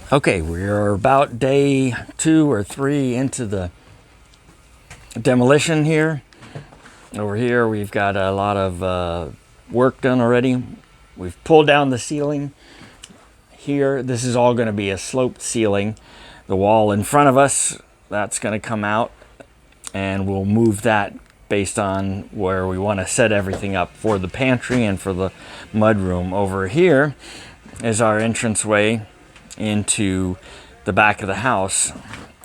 Okay, we are about day 2 or 3 into the demolition here. Over here we've got a lot of work done already. We've pulled down the ceiling here. This is all going to be a sloped ceiling. The wall in front of us, that's going to come out, and we'll move that based on where we want to set everything up for the pantry and for the mud room. Over here is our entranceway into the back of the house,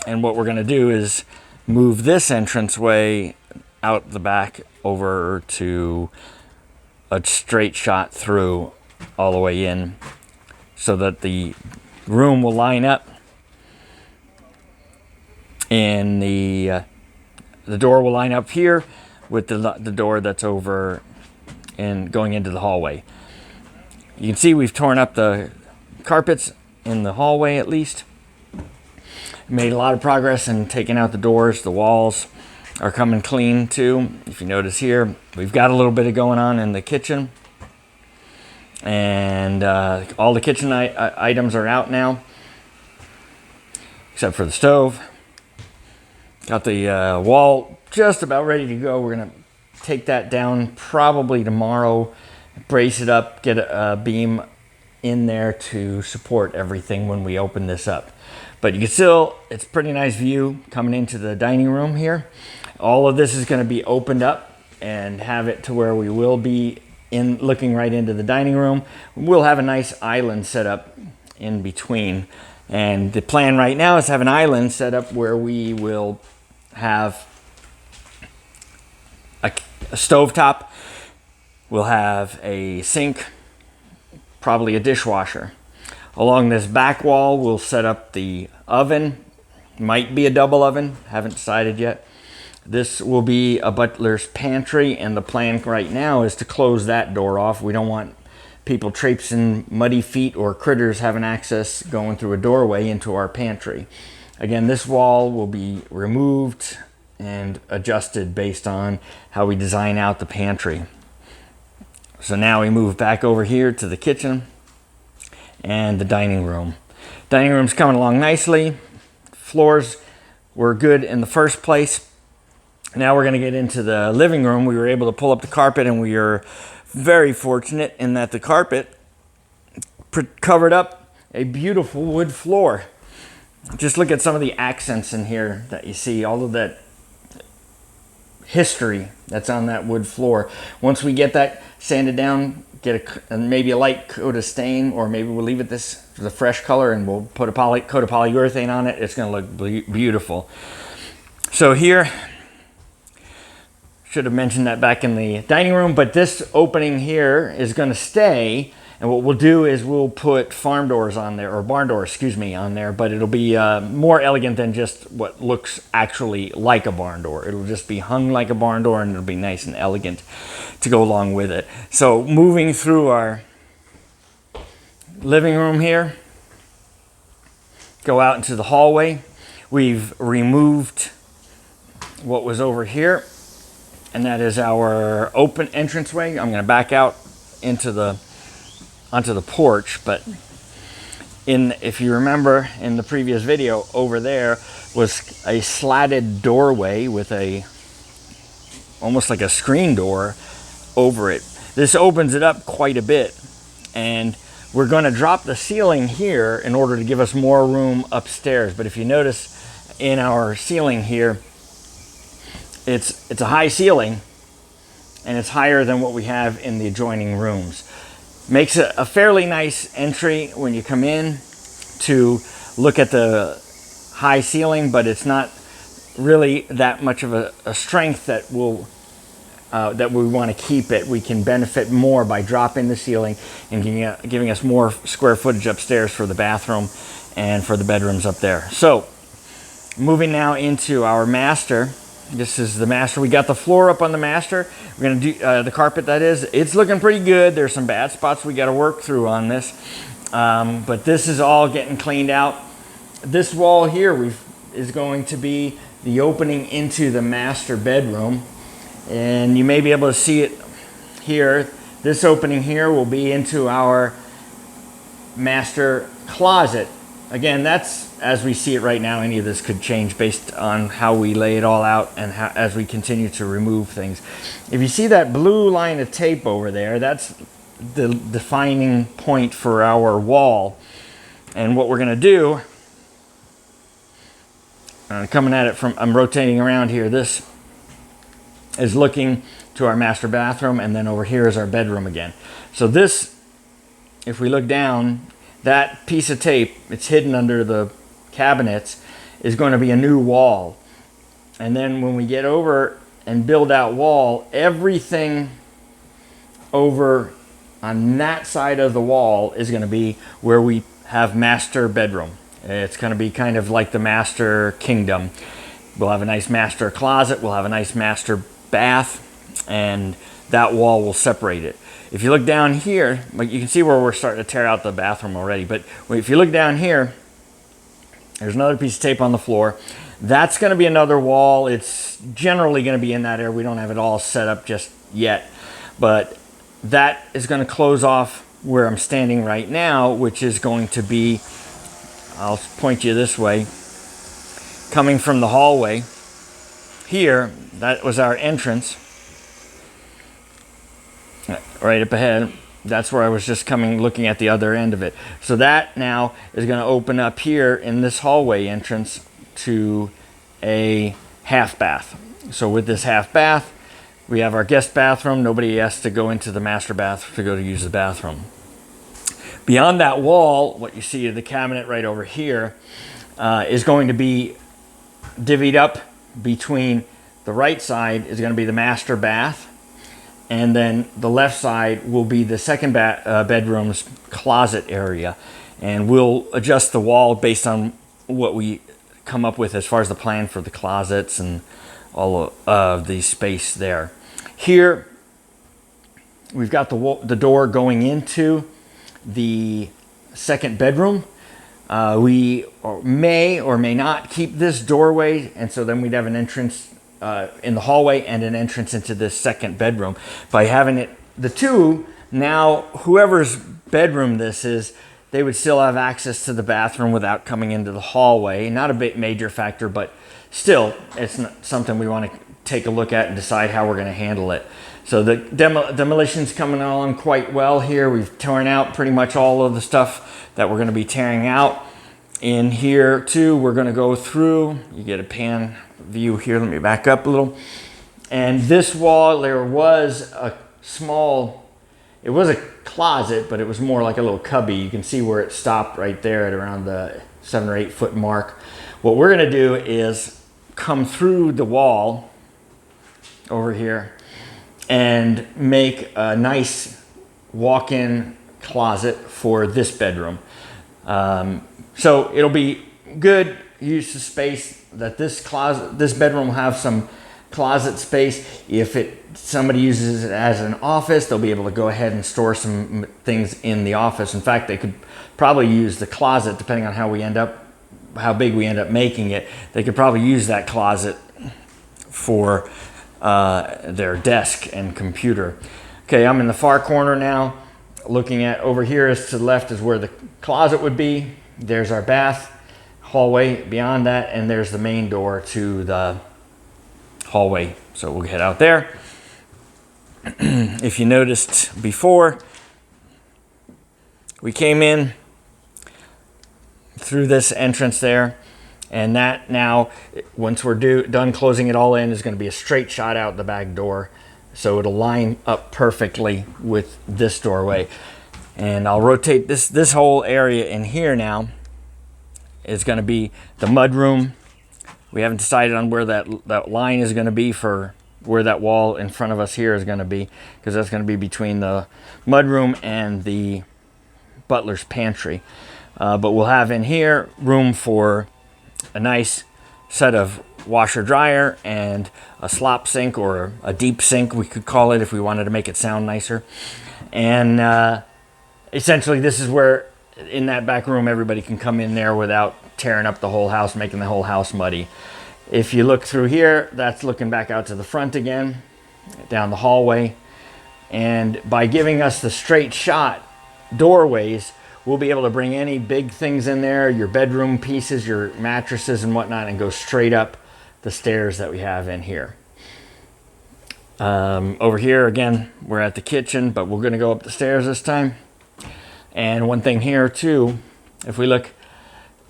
and what we're going to do is move this entranceway out the back over to a straight shot through all the way in, so that the room will line up and the door will line up here with the door that's over and going into the hallway. You can see we've torn up the carpets in the hallway. At least made a lot of progress in taking out the doors. The walls are coming clean too. If you notice here, we've got a little bit of going on in the kitchen, and all the kitchen items are out now except for the stove. Got the wall just about ready to go. We're gonna take that down probably tomorrow, brace it up, get a beam in there to support everything when we open this up. But you can still, it's a pretty nice view coming into the dining room here. All of this is going to be opened up and have it to where we will be in looking right into the dining room. We'll have a nice island set up in between, and the plan right now is to have an island set up where we will have a stovetop. We'll have a sink, probably a dishwasher. Along this back wall, we'll set up the oven. Might be a double oven, haven't decided yet. This will be a butler's pantry, and the plan right now is to close that door off. We don't want people traipsing muddy feet or critters having access going through a doorway into our pantry. Again, this wall will be removed and adjusted based on how we design out the pantry. So now we move back over here to the kitchen and the dining room. Dining room's coming along nicely. Floors were good in the first place. Now we're going to get into the living room. We were able to pull up the carpet, and we are very fortunate in that the carpet covered up a beautiful wood floor. Just look at some of the accents in here that you see, all of that history that's on that wood floor. Once we get that sanded down, get maybe a light coat of stain, or maybe we'll leave it this the fresh color and we'll put a coat of polyurethane on it. It's going to look beautiful. So here, should have mentioned that back in the dining room, but this opening here is going to stay, and what we'll do is we'll put farm doors on there, or barn doors, excuse me, on there, but it'll be more elegant than just what looks actually like a barn door. It'll just be hung like a barn door, and it'll be nice and elegant to go along with it. So moving through our living room here, go out into the hallway. We've removed what was over here, and that is our open entranceway. I'm going to back out onto the porch, but if you remember in the previous video, over there was a slatted doorway with almost like a screen door over it. This opens it up quite a bit, and we're going to drop the ceiling here in order to give us more room upstairs. But if you notice in our ceiling here, it's a high ceiling, and it's higher than what we have in the adjoining rooms. Makes it a fairly nice entry when you come in to look at the high ceiling, but it's not really that much of a strength that we want to keep it. We can benefit more by dropping the ceiling and giving us more square footage upstairs for the bathroom and for the bedrooms up there. So moving now into our master. This is the master. We got the floor up on the master. We're going to do the carpet, that is. It's looking pretty good. There's some bad spots we got to work through on this. But this is all getting cleaned out. This wall here is going to be the opening into the master bedroom. And you may be able to see it here. This opening here will be into our master closet. again, that's as we see it right now. Any of this could change based on how we lay it all out and how, as we continue to remove things. If you see that blue line of tape over there, that's the defining point for our wall. And what we're going to do, coming at it from, I'm rotating around here, this is looking to our master bathroom, and then over here is our bedroom again. So this, if we look down, that piece of tape, it's hidden under the cabinets, is going to be a new wall. And then when we get over and build out wall, everything over on that side of the wall is going to be where we have master bedroom. It's going to be kind of like the master kingdom. We'll have a nice master closet, we'll have a nice master bath, and that wall will separate it. If you look down here, like you can see where we're starting to tear out the bathroom already, but if you look down here, there's another piece of tape on the floor. That's going to be another wall. It's generally going to be in that area. We don't have it all set up just yet, but that is going to close off where I'm standing right now, which is going to be, I'll point you this way, coming from the hallway here. That was our entrance right up ahead. That's where I was just coming, looking at the other end of it. So that now is going to open up here in this hallway entrance to a half bath. So with this half bath, we have our guest bathroom. Nobody has to go into the master bath to go to use the bathroom. Beyond that wall, what you see, the cabinet right over here, is going to be divvied up between the right side is going to be the master bath, and then the left side will be the second bedroom's closet area. And we'll adjust the wall based on what we come up with as far as the plan for the closets and all of the space there. Here, we've got the door going into the second bedroom. We may or may not keep this doorway, and so then we'd have an entrance in the hallway and an entrance into this second bedroom. By having it, the two, now whoever's bedroom this is, they would still have access to the bathroom without coming into the hallway. Not a big major factor, but still, it's not something we want to take a look at and decide how we're going to handle it. So the demolition's coming along quite well here. We've torn out pretty much all of the stuff that we're going to be tearing out. In here too, we're going to go through, you get a pan view here, let me back up a little. And this wall, there was a small, it was a closet, but it was more like a little cubby. You can see where it stopped right there at around the 7 or 8 foot mark. What we're going to do is come through the wall over here and make a nice walk-in closet for this bedroom. So it'll be good use of space that this bedroom will have some closet space. If somebody uses it as an office, they'll be able to go ahead and store some things in the office. In fact, they could probably use the closet, depending on how big we end up making it. They could probably use that closet for their desk and computer. Okay, I'm in the far corner now. Looking at over here is to the left is where the closet would be. There's our bath, hallway beyond that, and there's the main door to the hallway. So we'll head out there. If you noticed before, we came in through this entrance there, and that now, once we're done closing it all in, is going to be a straight shot out the back door. So it'll line up perfectly with this doorway. And I'll rotate this whole area in here now is going to be the mud room. We haven't decided on where that line is going to be for where that wall in front of us here is going to be, because that's going to be between the mud room and the butler's pantry. But we'll have in here room for a nice set of washer dryer and a slop sink, or a deep sink we could call it if we wanted to make it sound nicer. And essentially this is where, in that back room, everybody can come in there without tearing up the whole house, making the whole house muddy. If you look through here, that's looking back out to the front again, down the hallway. And by giving us the straight shot doorways, we'll be able to bring any big things in there, your bedroom pieces, your mattresses and whatnot, and go straight up the stairs that we have in here. Over here, again, we're at the kitchen, but we're going to go up the stairs this time. And one thing here too, if we look,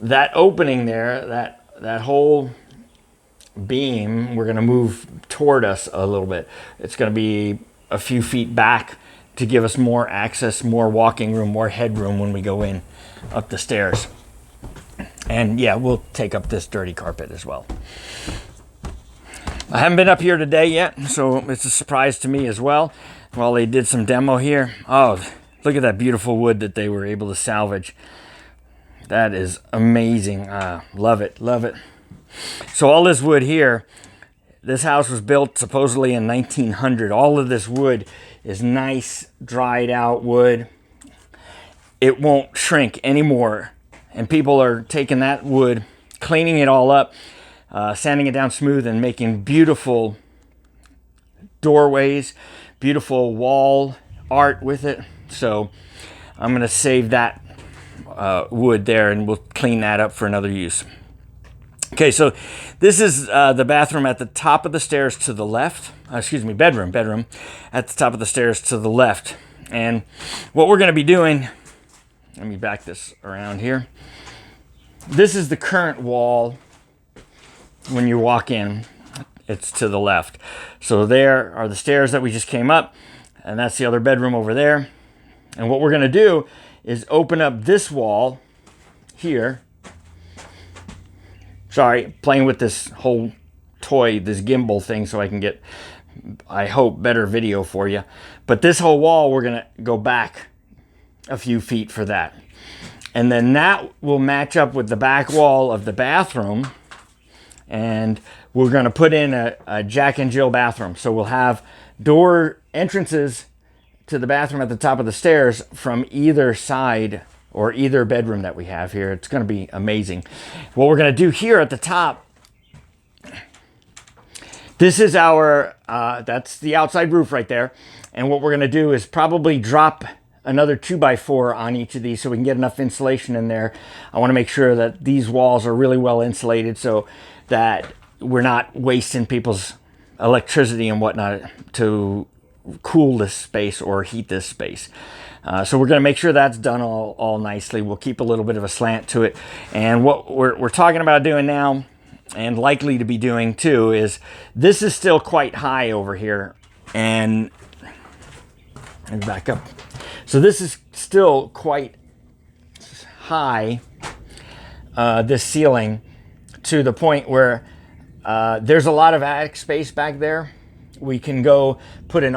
that opening there, that whole beam, we're going to move toward us a little bit. It's going to be a few feet back to give us more access, more walking room, more headroom when we go in up the stairs. And yeah, we'll take up this dirty carpet as well. I haven't been up here today yet, so it's a surprise to me as well. While they did some demo here. Oh, look at that beautiful wood that they were able to salvage. That is amazing. Love it, love it. So all this wood here, this house was built supposedly in 1900. All of this wood is nice, dried out wood. It won't shrink anymore. And people are taking that wood, cleaning it all up, sanding it down smooth and making beautiful doorways, beautiful wall art with it. So I'm going to save that wood there and we'll clean that up for another use. Okay, so this is the bathroom at the top of the stairs to the left. Bedroom at the top of the stairs to the left. And what we're going to be doing, let me back this around here. This is the current wall. When you walk in, it's to the left. So there are the stairs that we just came up, and that's the other bedroom over there. And what we're going to do is open up this wall here. Sorry, playing with this whole toy, this gimbal thing, so I can get, I hope, better video for you. But this whole wall, we're going to go back a few feet for that. And then that will match up with the back wall of the bathroom. And we're going to put in a Jack and Jill bathroom. So we'll have door entrances to the bathroom at the top of the stairs from either side or either bedroom that we have here. It's going to be amazing. What we're going to do here at the top, this is our, that's the outside roof right there. And what we're going to do is probably drop another 2x4 on each of these so we can get enough insulation in there. I want to make sure that these walls are really well insulated so that we're not wasting people's electricity and whatnot to cool this space or heat this space. So we're going to make sure that's done all nicely. We'll keep a little bit of a slant to it. And what we're talking about doing now, and likely to be doing too, is this is still quite high over here. And let me back up. So this is still quite high, this ceiling, to the point where there's a lot of attic space back there. We can go put in,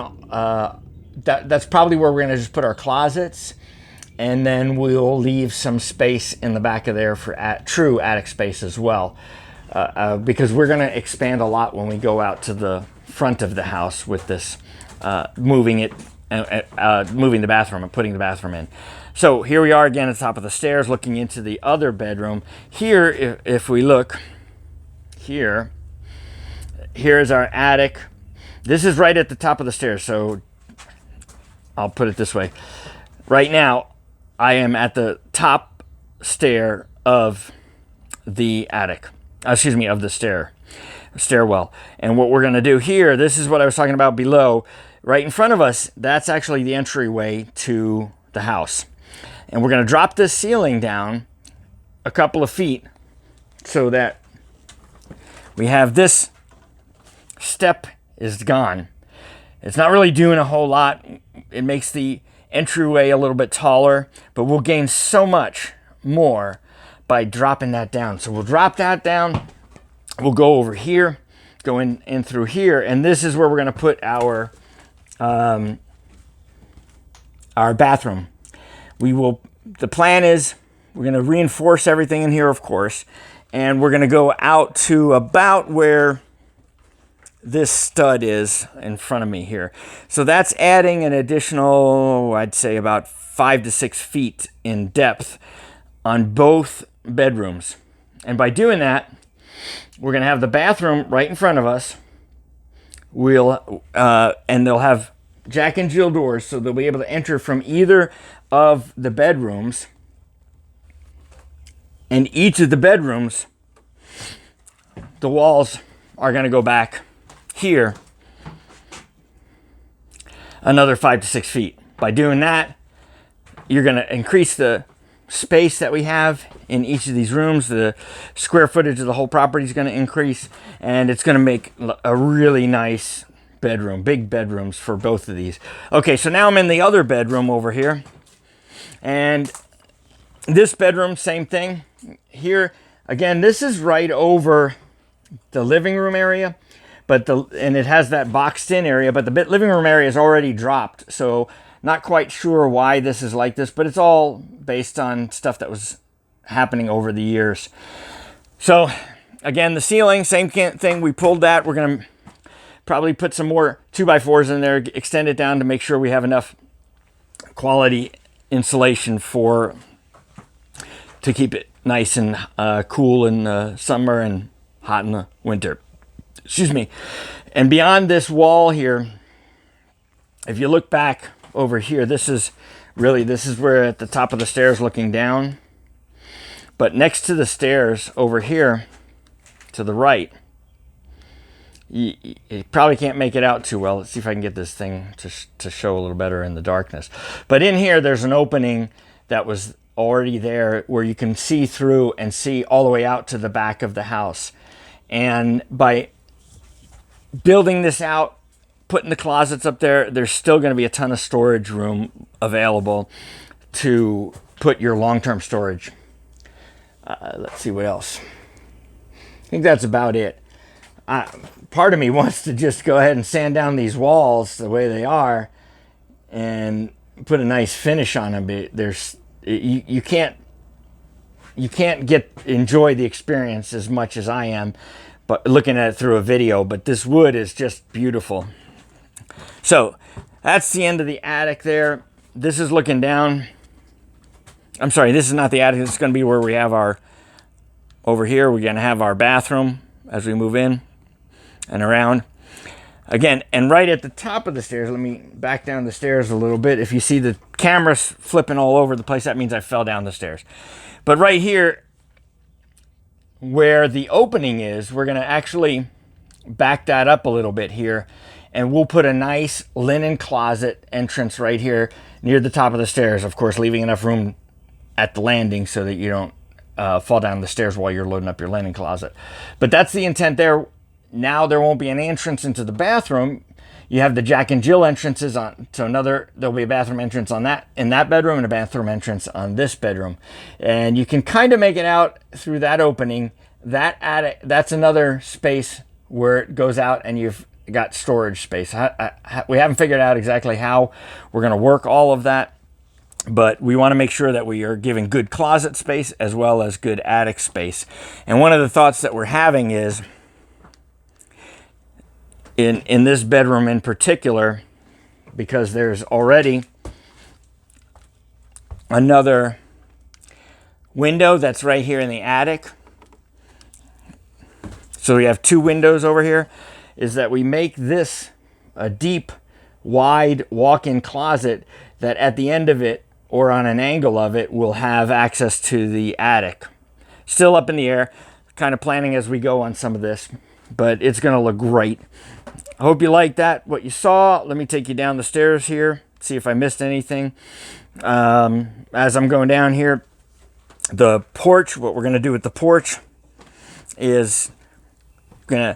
that's probably where we're going to just put our closets, and then we'll leave some space in the back of there for true attic space as well, because we're going to expand a lot when we go out to the front of the house with this, moving the bathroom and putting the bathroom in. So here we are again at the top of the stairs looking into the other bedroom. Here, if we look here, here's our attic. This is right at the top of the stairs, so I'll put it this way. Right now, I am at the top stair of the attic. Of the stairwell. And what we're going to do here, this is what I was talking about below. Right in front of us, that's actually the entryway to the house. And we're going to drop this ceiling down a couple of feet so that we have this step is gone. It's not really doing a whole lot. It makes the entryway a little bit taller, but we'll gain so much more by dropping that down. So we'll drop that down. We'll go over here, go in through here, and this is where we're going to put our bathroom. The plan is we're going to reinforce everything in here, of course, and we're going to go out to about where this stud is in front of me here. So that's adding an additional, I'd say about 5 to 6 feet in depth on both bedrooms. And by doing that, we're going to have the bathroom right in front of us. And they'll have Jack and Jill doors, so they'll be able to enter from either of the bedrooms. And each of the bedrooms, the walls are going to go back here another 5 to 6 feet. By doing that, you're going to increase the space that we have in each of these rooms. The square footage of the whole property is going to increase, and it's going to make a really nice bedroom, big bedrooms for both of these. Okay, so now I'm in the other bedroom over here, and this bedroom, same thing. Here, again, this is right over the living room area, and it has that boxed in area, but the living room area is already dropped, so not quite sure why this is like this, but it's all based on stuff that was happening over the years. So again, the ceiling, same thing. We pulled that. We're going to probably put some more 2x4s in there, extend it down to make sure we have enough quality insulation to keep it nice and cool in the summer and hot in the winter. Excuse me. And beyond this wall here, if you look back over here, this is where at the top of the stairs looking down. But next to the stairs over here to the right, you probably can't make it out too well. Let's see if I can get this thing to show a little better in the darkness. But in here, there's an opening that was already there where you can see through and see all the way out to the back of the house. And by building this out, putting the closets up there, there's still going to be a ton of storage room available to put your long-term storage. Let's see what else. I think that's about it. Part of me wants to just go ahead and sand down these walls the way they are and put a nice finish on them. You can't enjoy the experience as much as I am, but looking at it through a video. But this wood is just beautiful. So that's the end of the attic there. This is looking down. I'm sorry, this is not the attic. This is going to be where we have over here, we're going to have our bathroom as we move in and around. Again, and right at the top of the stairs, let me back down the stairs a little bit. If you see the cameras flipping all over the place, that means I fell down the stairs. But right here, where the opening is, we're going to actually back that up a little bit here, and we'll put a nice linen closet entrance right here near the top of the stairs, of course, leaving enough room at the landing so that you don't fall down the stairs while you're loading up your linen closet. But that's the intent there. Now there won't be an entrance into the bathroom. You have the Jack and Jill entrances on to there'll be a bathroom entrance in that bedroom and a bathroom entrance on this bedroom. And you can kind of make it out through that opening. That attic, that's another space where it goes out and you've got storage space. We haven't figured out exactly how we're going to work all of that, but we want to make sure that we are giving good closet space as well as good attic space. And one of the thoughts that we're having is, in this bedroom in particular, because there's already another window that's right here in the attic. So we have two windows over here, is that we make this a deep, wide walk-in closet that at the end of it or on an angle of it will have access to the attic. Still up in the air, kind of planning as we go on some of this, but it's going to look great. I hope you liked that, what you saw. Let me take you down the stairs here, see if I missed anything. As I'm going down here, the porch, what we're going to do with the porch is going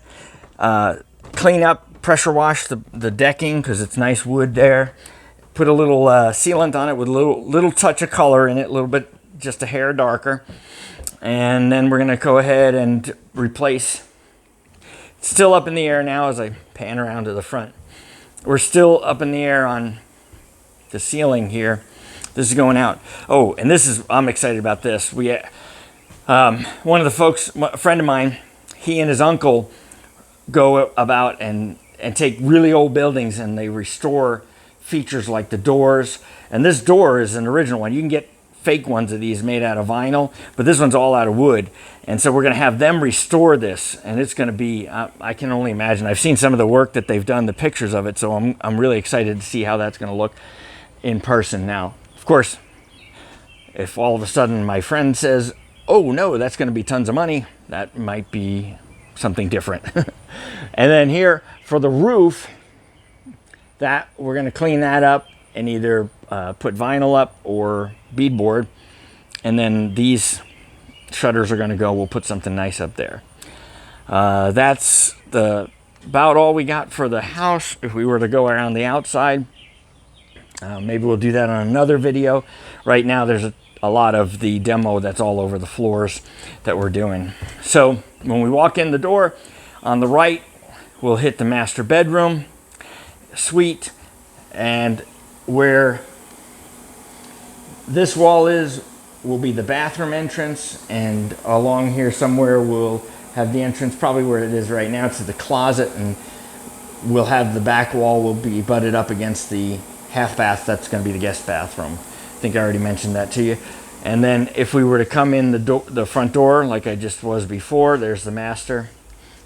to clean up, pressure wash the decking because it's nice wood there. Put a little sealant on it with a little touch of color in it, a little bit, just a hair darker. And then we're going to go ahead and replace. It's still up in the air now as I pan around to the front. We're still up in the air on the ceiling here. This is going out. Oh, and I'm excited about this. One of the folks, a friend of mine, he and his uncle go about and take really old buildings and they restore features like the doors. And this door is an original one. You can get fake ones of these made out of vinyl, but this one's all out of wood. And so we're going to have them restore this, and it's going to be, I can only imagine. I've seen some of the work that they've done, the pictures of it, so I'm really excited to see how that's going to look in person now. Of course, if all of a sudden my friend says, oh no, that's going to be tons of money. That might be something different. And then here for the roof, that we're going to clean that up and either put vinyl up or beadboard. And then these shutters are going to go. We'll put something nice up there. That's about all we got for the house. If we were to go around the outside, maybe we'll do that on another video. Right now there's a lot of the demo that's all over the floors that we're doing. So when we walk in the door, on the right, we'll hit the master bedroom suite, and where this wall is will be the bathroom entrance, and along here somewhere we'll have the entrance, probably where it is right now, to the closet, and we'll have the back wall will be butted up against the half bath. That's going to be the guest bathroom. I think I already mentioned that to you. And then if we were to come in the front door like I just was before, there's the master.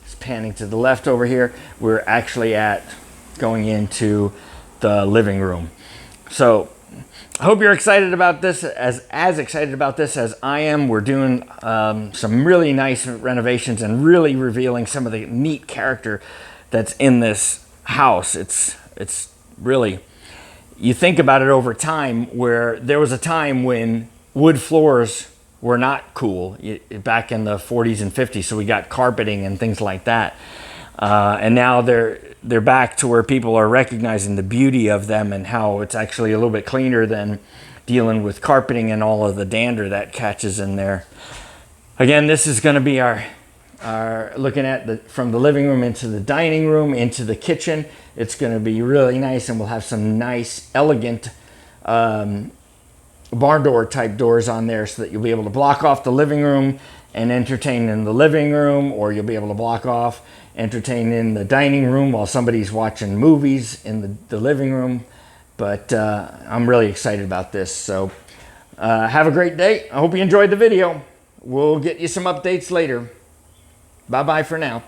It's panning to the left over here. We're actually going into the living room. So I hope you're excited about this, as excited about this as I am. We're doing some really nice renovations and really revealing some of the neat character that's in this house. It's really, you think about it over time, where there was a time when wood floors were not cool back in the 40s and 50s, so we got carpeting and things like that. And now they're back to where people are recognizing the beauty of them and how it's actually a little bit cleaner than dealing with carpeting and all of the dander that catches in there. Again, this is going to be our looking at from the living room into the dining room into the kitchen. It's going to be really nice, and we'll have some nice, elegant barn door type doors on there, so that you'll be able to block off the living room and entertain in the living room, or you'll be able to block off, entertain in the dining room while somebody's watching movies in the living room. But I'm really excited about this. So have a great day. I hope you enjoyed the video. We'll get you some updates later. Bye-bye for now.